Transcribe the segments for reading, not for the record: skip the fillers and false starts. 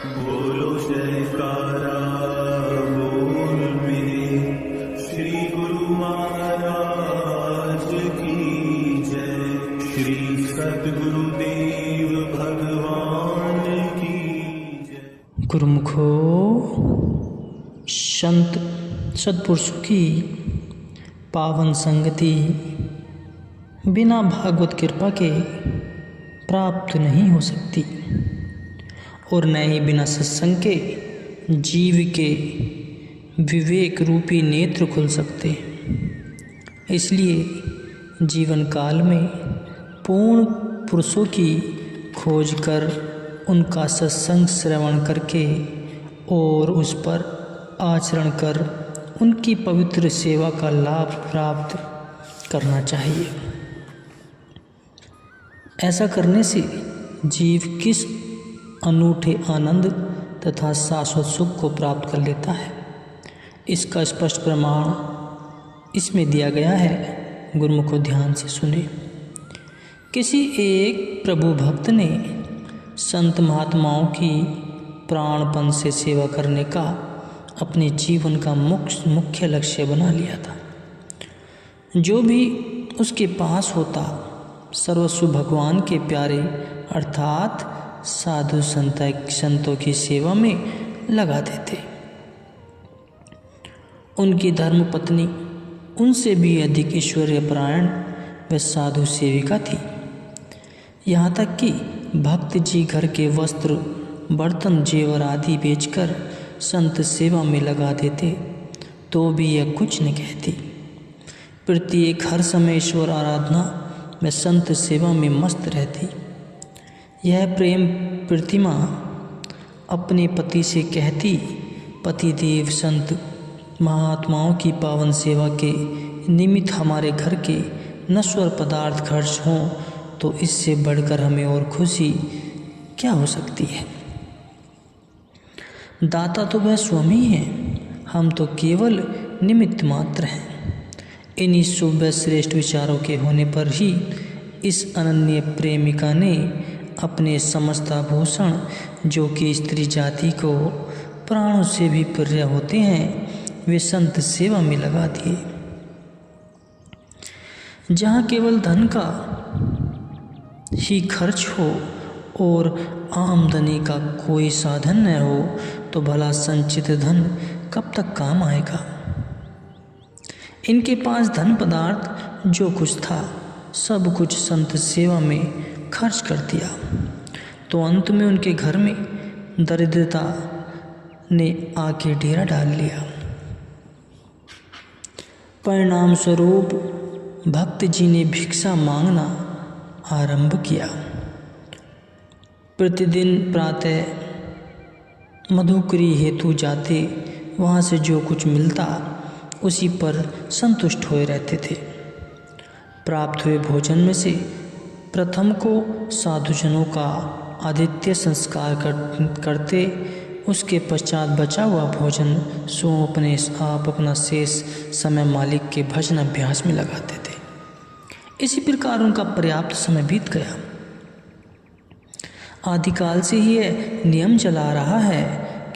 बोलो जयकारा बोल मेरे श्री गुरु महाराज की जय। श्री सद्गुरुदेव भगवान की जय। गुरुमुखो संत सत्पुरुषों की पावन संगति बिना भागवत कृपा के प्राप्त नहीं हो सकती और न ही बिना सत्संग के जीव के विवेक रूपी नेत्र खुल सकते। इसलिए जीवन काल में पूर्ण पुरुषों की खोज कर उनका सत्संग श्रवण करके और उस पर आचरण कर उनकी पवित्र सेवा का लाभ प्राप्त करना चाहिए। ऐसा करने से जीव किस अनूठे आनंद तथा शाश्वत सुख को प्राप्त कर लेता है, इसका स्पष्ट प्रमाण इसमें दिया गया है। गुरुमुखो ध्यान से सुने। किसी एक प्रभु भक्त ने संत महात्माओं की प्राणपन से सेवा करने का अपने जीवन का मुख्य लक्ष्य बना लिया था। जो भी उसके पास होता सर्वस्व भगवान के प्यारे अर्थात साधु संतों की सेवा में लगा देते। उनकी धर्मपत्नी उनसे भी अधिक ईश्वर्यपरायण व साधु सेविका थी। यहाँ तक कि भक्त जी घर के वस्त्र बर्तन जेवर आदि बेचकर संत सेवा में लगा देते तो भी यह कुछ न कहती। प्रत्येक हर समय ईश्वर आराधना व संत सेवा में मस्त रहती। यह प्रेम प्रतिमा अपने पति से कहती, पतिदेव संत महात्माओं की पावन सेवा के निमित्त हमारे घर के नश्वर पदार्थ खर्च हों तो इससे बढ़कर हमें और खुशी क्या हो सकती है। दाता तो वह स्वयं ही है, हम तो केवल निमित्त मात्र हैं। इन्हीं शुभ व श्रेष्ठ विचारों के होने पर ही इस अनन्य प्रेमिका ने अपने समस्त आभूषण जो कि स्त्री जाति को प्राणों से भी प्रिय होते हैं वे संत सेवा में लगा दिए। जहाँ केवल धन का ही खर्च हो और आमदनी का कोई साधन न हो तो भला संचित धन कब तक काम आएगा। इनके पास धन पदार्थ जो कुछ था सब कुछ संत सेवा में खर्च कर दिया तो अंत में उनके घर में दरिद्रता ने आके डेरा डाल लिया। परिणाम स्वरूप भक्त जी ने भिक्षा मांगना आरंभ किया। प्रतिदिन प्रातः मधुकरी हेतु जाते, वहाँ से जो कुछ मिलता उसी पर संतुष्ट हुए रहते थे। प्राप्त हुए भोजन में से प्रथम को साधुजनों का आदित्य संस्कार करते, उसके पश्चात बचा हुआ भोजन स्वयं आप अपना शेष समय मालिक के भजन अभ्यास में लगाते थे। इसी प्रकार उनका पर्याप्त समय बीत गया। आदिकाल से ही यह नियम चला रहा है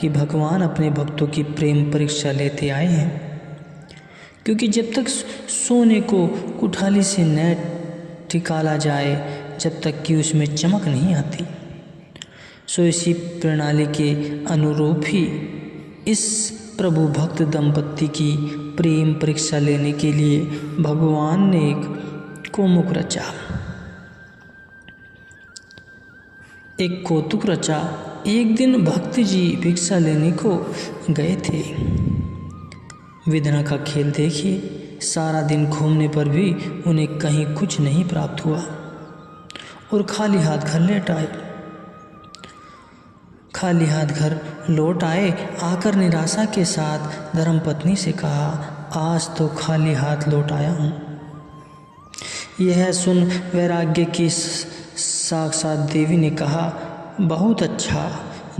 कि भगवान अपने भक्तों की प्रेम परीक्षा लेते आए हैं, क्योंकि जब तक सोने को कुठाली से न निकाला जाए जब तक कि उसमें चमक नहीं आती। सो इसी प्रणाली के अनुरूप ही इस प्रभु भक्त दंपत्ति की प्रेम परीक्षा लेने के लिए भगवान ने एक कौतुक रचा। एक दिन भक्त जी भिक्षा लेने को गए थे। विधना का खेल देखिए, सारा दिन घूमने पर भी उन्हें कहीं कुछ नहीं प्राप्त हुआ और खाली हाथ घर लौट आए। आकर निराशा के साथ धर्मपत्नी से कहा, आज तो खाली हाथ लौट आया हूँ। यह सुन वैराग्य की साक्षात देवी ने कहा, बहुत अच्छा,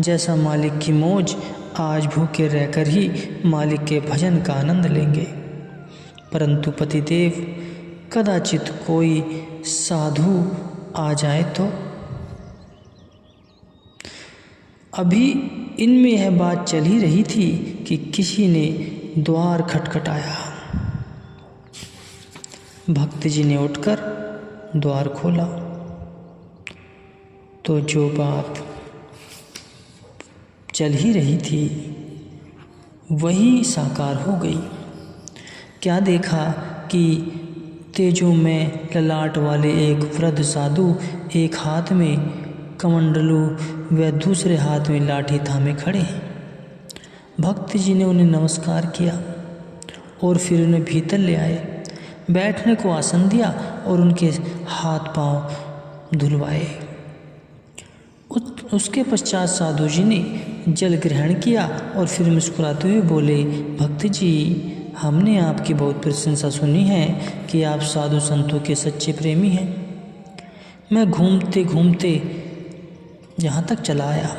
जैसा मालिक की मौज, आज भूखे रहकर ही मालिक के भजन का आनंद लेंगे। परंतु पतिदेव, कदाचित कोई साधु आ जाए तो अभी इनमें यह बात चल ही रही थी कि किसी ने द्वार खटखटाया। भक्त जी ने उठकर द्वार खोला तो जो बात चल ही रही थी वही साकार हो गई। क्या देखा कि तेजों में ललाट वाले एक वृद्ध साधु एक हाथ में कमंडलू व दूसरे हाथ में लाठी थामे खड़े हैं। भक्त जी ने उन्हें नमस्कार किया और फिर उन्हें भीतर ले आए, बैठने को आसन दिया और उनके हाथ पांव धुलवाए। उसके पश्चात साधु जी ने जल ग्रहण किया और फिर मुस्कुराते हुए बोले, भक्त जी, हमने आपकी बहुत प्रशंसा सुनी है कि आप साधु संतों के सच्चे प्रेमी हैं। मैं घूमते घूमते यहाँ तक चला आया,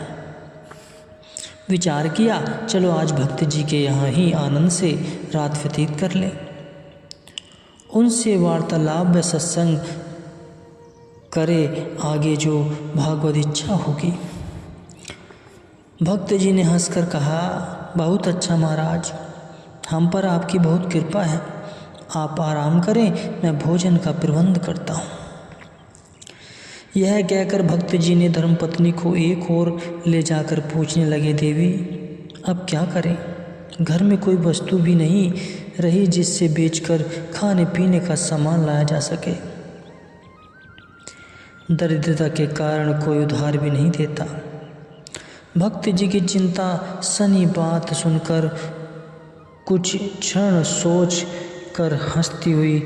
विचार किया चलो आज भक्त जी के यहाँ ही आनंद से रात व्यतीत कर लें। उनसे वार्तालाप व सत्संग करे, आगे जो भागवत इच्छा होगी। भक्त जी ने हंसकर कहा, बहुत अच्छा महाराज, हम पर आपकी बहुत कृपा है। आप आराम करें, मैं भोजन का प्रबंध करता हूँ। यह कहकर भक्त जी ने धर्मपत्नी को एक और ले जाकर पूछने लगे, देवी अब क्या करें? घर में कोई वस्तु भी नहीं रही जिससे बेचकर खाने पीने का सामान लाया जा सके। दरिद्रता के कारण कोई उधार भी नहीं देता। भक्त जी की चिंता सनी बात सुनकर कुछ क्षण सोच कर हंसती हुई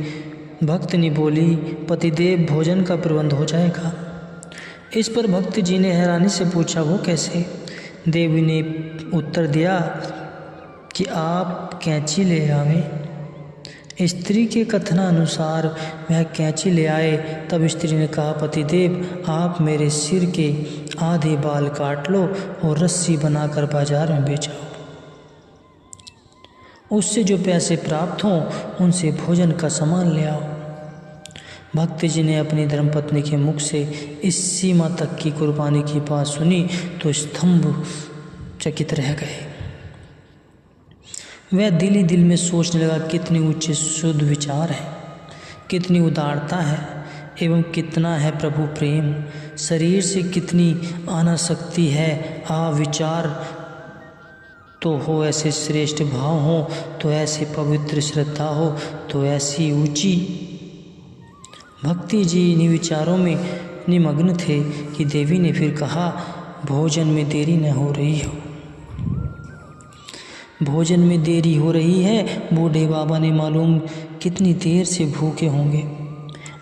भक्तनी बोली, पतिदेव भोजन का प्रबंध हो जाएगा। इस पर भक्त जी ने हैरानी से पूछा, वो कैसे? देवी ने उत्तर दिया कि आप कैंची ले आवें। स्त्री के कथनानुसार वह कैंची ले आए। तब स्त्री ने कहा, पतिदेव आप मेरे सिर के आधे बाल काट लो और रस्सी बनाकर बाजार में बेचाओ। उससे जो पैसे प्राप्त हों उनसे भोजन का सामान ले आओ। भक्त जी ने अपनी धर्मपत्नी के मुख से इस सीमा तक की कुर्बानी की बात सुनी तो स्तंभ चकित रह गए। वह दिल ही दिल में सोचने लगा, कितनी उच्च शुद्ध विचार है, कितनी उदारता है एवं कितना है प्रभु प्रेम। शरीर से कितनी अनासक्ति है, विचार तो हो, ऐसे श्रेष्ठ भाव हो तो ऐसे पवित्र श्रद्धा हो तो ऐसी ऊंची। भक्ति जी इन विचारों में निमग्न थे कि देवी ने फिर कहा, भोजन में देरी न हो रही हो। भोजन में देरी हो रही है, बूढ़े बाबा ने मालूम कितनी देर से भूखे होंगे।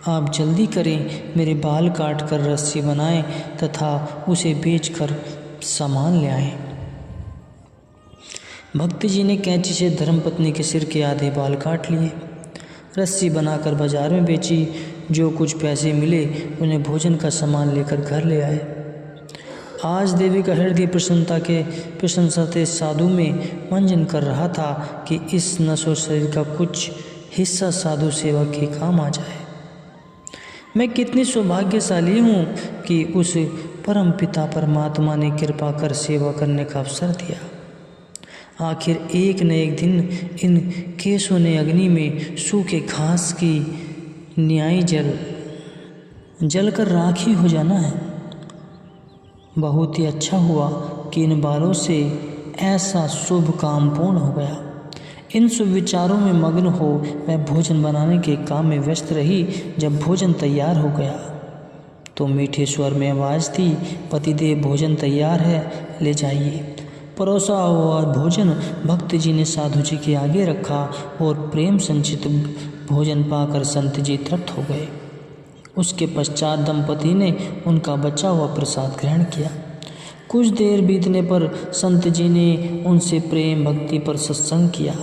आप जल्दी करें, मेरे बाल काट कर रस्सी बनाएं तथा उसे बेचकर सामान ले आएं। भक्त जी ने कैंची से धर्मपत्नी के सिर के आधे बाल काट लिए, रस्सी बनाकर बाजार में बेची। जो कुछ पैसे मिले उन्हें भोजन का सामान लेकर घर ले आए। आज देवी का हृदय प्रशंसा से साधु में मंजन कर रहा था कि इस नश्वर शरीर का कुछ हिस्सा साधु सेवा के काम आ जाए। मैं कितनी सौभाग्यशाली हूँ कि उस परम पिता परमात्मा ने कृपा कर सेवा करने का अवसर दिया। आखिर एक न एक दिन इन केशों ने अग्नि में सूखे घास की न्याय जलकर राख ही हो जाना है। बहुत ही अच्छा हुआ कि इन बालों से ऐसा शुभ काम पूर्ण हो गया। इन शुभ विचारों में मग्न हो मैं भोजन बनाने के काम में व्यस्त रही। जब भोजन तैयार हो गया तो मीठे स्वर में आवाज़ दी, पतिदेव भोजन तैयार है, ले जाइए। परोसा हुआ भोजन भक्त जी ने साधु जी के आगे रखा और प्रेम संचित भोजन पाकर संत जी तृप्त हो गए। उसके पश्चात दंपति ने उनका बचा हुआ प्रसाद ग्रहण किया। कुछ देर बीतने पर संत जी ने उनसे प्रेम भक्ति पर सत्संग किया।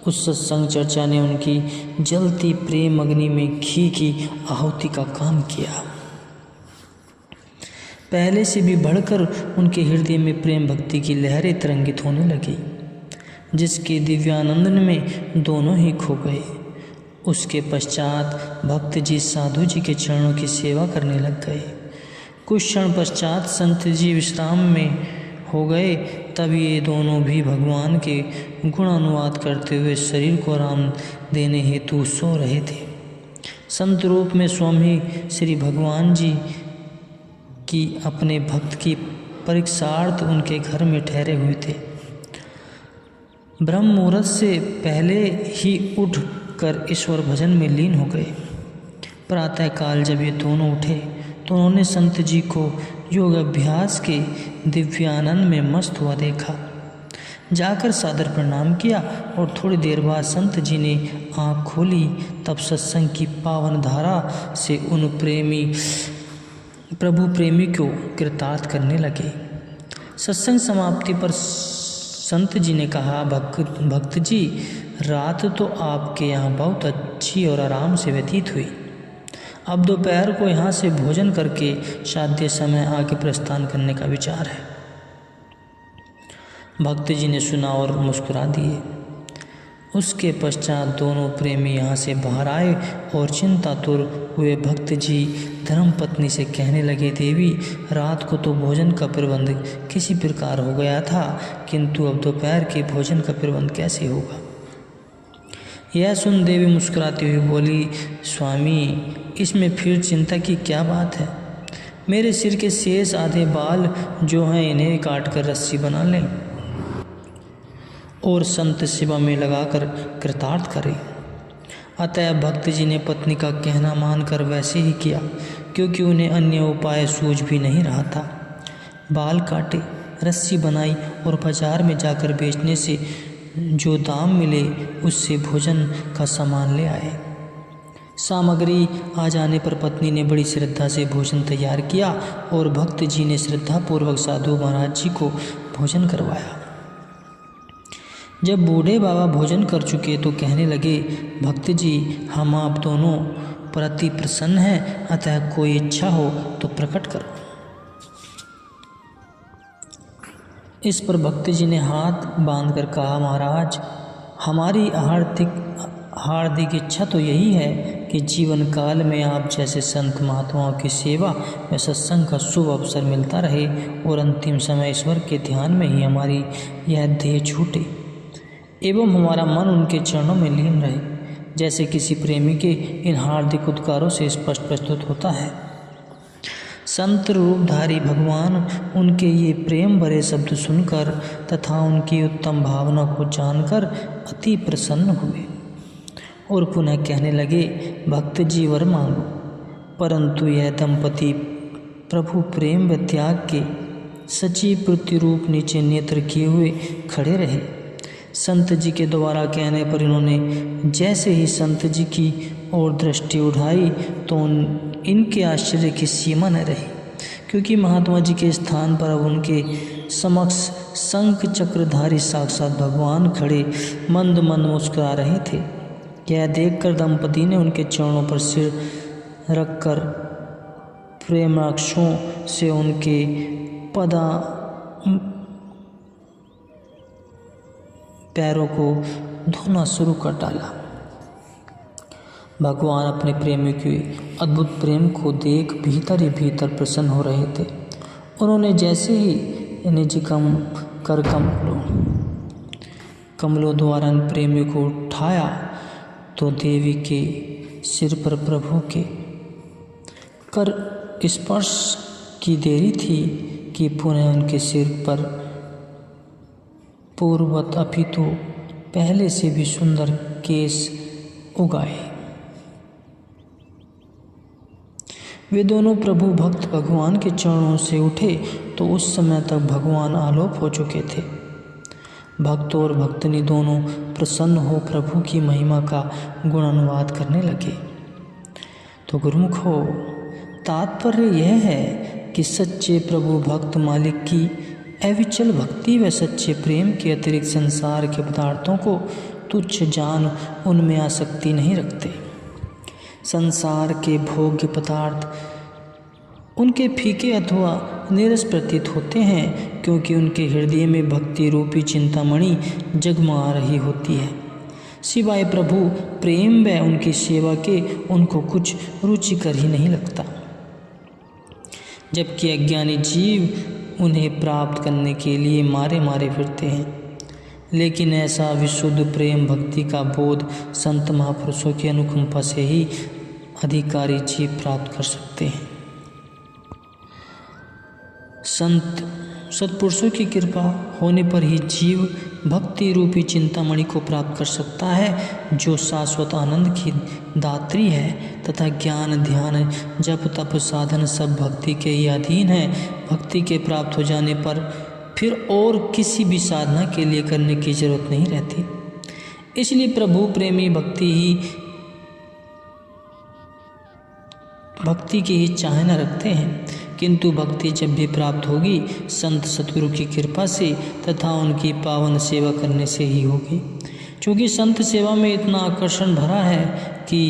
उस सत्संग चर्चा ने उनकी जलती प्रेम अग्नि में घी की आहुति का काम किया। पहले से भी बढ़कर उनके हृदय में प्रेम भक्ति की लहरें तरंगित होने लगी, जिसके दिव्यानंद में दोनों ही खो गए। उसके पश्चात भक्त जी साधु जी के चरणों की सेवा करने लग गए। कुछ क्षण पश्चात संत जी विश्राम में हो गए, तब ये दोनों भी भगवान के गुणानुवाद करते हुए शरीर को आराम देने हेतु सो रहे थे। संत रूप में स्वामी श्री भगवान जी की अपने भक्त की परीक्षार्थ उनके घर में ठहरे हुए थे। ब्रह्म मुहूर्त से पहले ही उठ कर ईश्वर भजन में लीन हो गए। प्रातःकाल जब ये दोनों उठे तो उन्होंने संत जी को योग अभ्यास के दिव्यानंद में मस्त हुआ देखा। जाकर सादर प्रणाम किया और थोड़ी देर बाद संत जी ने आँख खोली। तब सत्संग की पावन धारा से उन प्रभु प्रेमी को कृतार्थ करने लगे। सत्संग समाप्ति पर संत जी ने कहा, भक्त जी, रात तो आपके यहाँ बहुत अच्छी और आराम से व्यतीत हुई। अब दोपहर को यहाँ से भोजन करके साध्य समय आगे प्रस्थान करने का विचार है। भक्त जी ने सुना और मुस्कुरा दिए। उसके पश्चात दोनों प्रेमी यहाँ से बाहर आए और चिंतातुर हुए भक्त जी धर्मपत्नी से कहने लगे, देवी, रात को तो भोजन का प्रबंध किसी प्रकार हो गया था, किंतु अब दोपहर के भोजन का प्रबंध कैसे होगा। यह सुन देवी मुस्कुराती हुई बोली, स्वामी, इसमें फिर चिंता की क्या बात है। मेरे सिर के शेष आधे बाल जो हैं इन्हें काट कर रस्सी बना लें और संत सेवा में लगाकर कृतार्थ करें। अतः भक्त जी ने पत्नी का कहना मानकर वैसे ही किया, क्योंकि उन्हें अन्य उपाय सूझ भी नहीं रहा था। बाल काटे, रस्सी बनाई और बाजार में जाकर बेचने से जो दाम मिले उससे भोजन का सामान ले आए। सामग्री आ जाने पर पत्नी ने बड़ी श्रद्धा से भोजन तैयार किया और भक्त जी ने श्रद्धापूर्वक साधु महाराज जी को भोजन करवाया। जब बूढ़े बाबा भोजन कर चुके तो कहने लगे, भक्त जी, हम आप दोनों प्रति प्रसन्न हैं, अतः कोई इच्छा हो तो प्रकट करो। इस पर भक्त जी ने हाथ बांधकर कहा, महाराज, हमारी हार्दिक इच्छा तो यही है कि जीवन काल में आप जैसे संत महात्माओं की सेवा व सत्संग का शुभ अवसर मिलता रहे और अंतिम समय ईश्वर के ध्यान में ही हमारी यह देह छूटे एवं हमारा मन उनके चरणों में लीन रहे, जैसे किसी प्रेमी के इन हार्दिक उद्गारों से स्पष्ट प्रस्तुत होता है। संत रूपधारी भगवान उनके ये प्रेम भरे शब्द सुनकर तथा उनकी उत्तम भावना को जानकर अति प्रसन्न हुए और पुनः कहने लगे, भक्त जी, वर मांगो। परंतु यह दंपति प्रभु प्रेम व त्याग के सचिव प्रतिरूप नीचे नेत्र किए हुए खड़े रहे। संत जी के द्वारा कहने पर इन्होंने जैसे ही संत जी की ओर दृष्टि उठाई तो इनके आश्चर्य की सीमा न रही, क्योंकि महात्मा जी के स्थान पर अब उनके समक्ष शंख चक्रधारी साक्षात भगवान खड़े मंद मंद मुस्कुरा रहे थे। यह देखकर दंपति ने उनके चरणों पर सिर रखकर प्रेमाक्षों से उनके पैरों को धोना शुरू कर डाला। भगवान अपने प्रेमी के अद्भुत प्रेम को देख भीतर ही भीतर प्रसन्न हो रहे थे। उन्होंने जैसे ही निज कर कमलों द्वारा इन प्रेमी को उठाया तो देवी के सिर पर प्रभु के कर स्पर्श की देरी थी कि पुनः उनके सिर पर पूर्ववत अपितु पहले से भी सुंदर केस उगाए। वे दोनों प्रभु भक्त भगवान के चरणों से उठे तो उस समय तक भगवान आलोप हो चुके थे। भक्त और भक्तनी दोनों प्रसन्न हो प्रभु की महिमा का गुणानुवाद करने लगे। तो गुरुमुखो, तात्पर्य यह है कि सच्चे प्रभु भक्त मालिक की अविचल भक्ति व सच्चे प्रेम के अतिरिक्त संसार के पदार्थों को तुच्छ जान उनमें आसक्ति नहीं रखते। संसार के भोग्य पदार्थ उनके फीके अथवा नीरस प्रतीत होते हैं, क्योंकि उनके हृदय में भक्ति रूपी चिंतामणि जगमगा रही होती है। सिवाय प्रभु प्रेम व उनकी सेवा के उनको कुछ रुचिकर ही नहीं लगता। जबकि अज्ञानी जीव उन्हें प्राप्त करने के लिए मारे मारे फिरते हैं। लेकिन ऐसा विशुद्ध प्रेम भक्ति का बोध संत महापुरुषों की अनुकंपा से ही अधिकारी जीव प्राप्त कर सकते हैं। संत सत्पुरुषों की कृपा होने पर ही जीव भक्ति रूपी चिंतामणि को प्राप्त कर सकता है, जो शाश्वत आनंद की दात्री है तथा ज्ञान ध्यान जप तप साधन सब भक्ति के ही अधीन है। भक्ति के प्राप्त हो जाने पर फिर और किसी भी साधना के लिए करने की जरूरत नहीं रहती। इसलिए प्रभु प्रेमी भक्ति की ही चाहना रखते हैं, किंतु भक्ति जब भी प्राप्त होगी संत सतगुरु की कृपा से तथा उनकी पावन सेवा करने से ही होगी। क्योंकि संत सेवा में इतना आकर्षण भरा है कि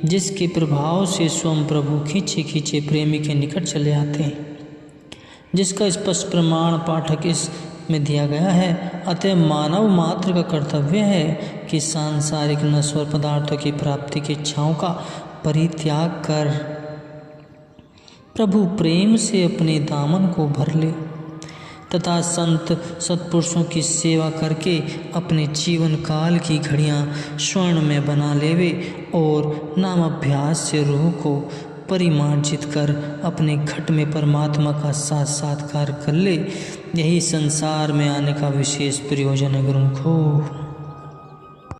जिसके प्रभाव से स्वयं प्रभु खींचे खींचे प्रेमी के निकट चले आते हैं, जिसका स्पष्ट प्रमाण पाठक इस में दिया गया है। अतः मानव मात्र का कर्तव्य है कि सांसारिक नश्वर पदार्थों की प्राप्ति की इच्छाओं का परित्याग कर प्रभु प्रेम से अपने दामन को भर ले तथा संत सत्पुरुषों की सेवा करके अपने जीवन काल की घड़ियां स्वर्ण में बना लेवे और नाम अभ्यास से रूह को परिमार्जित कर अपने घट में परमात्मा का साक्षात्कार कर ले। यही संसार में आने का विशेष प्रयोजन है गुरुमुखो।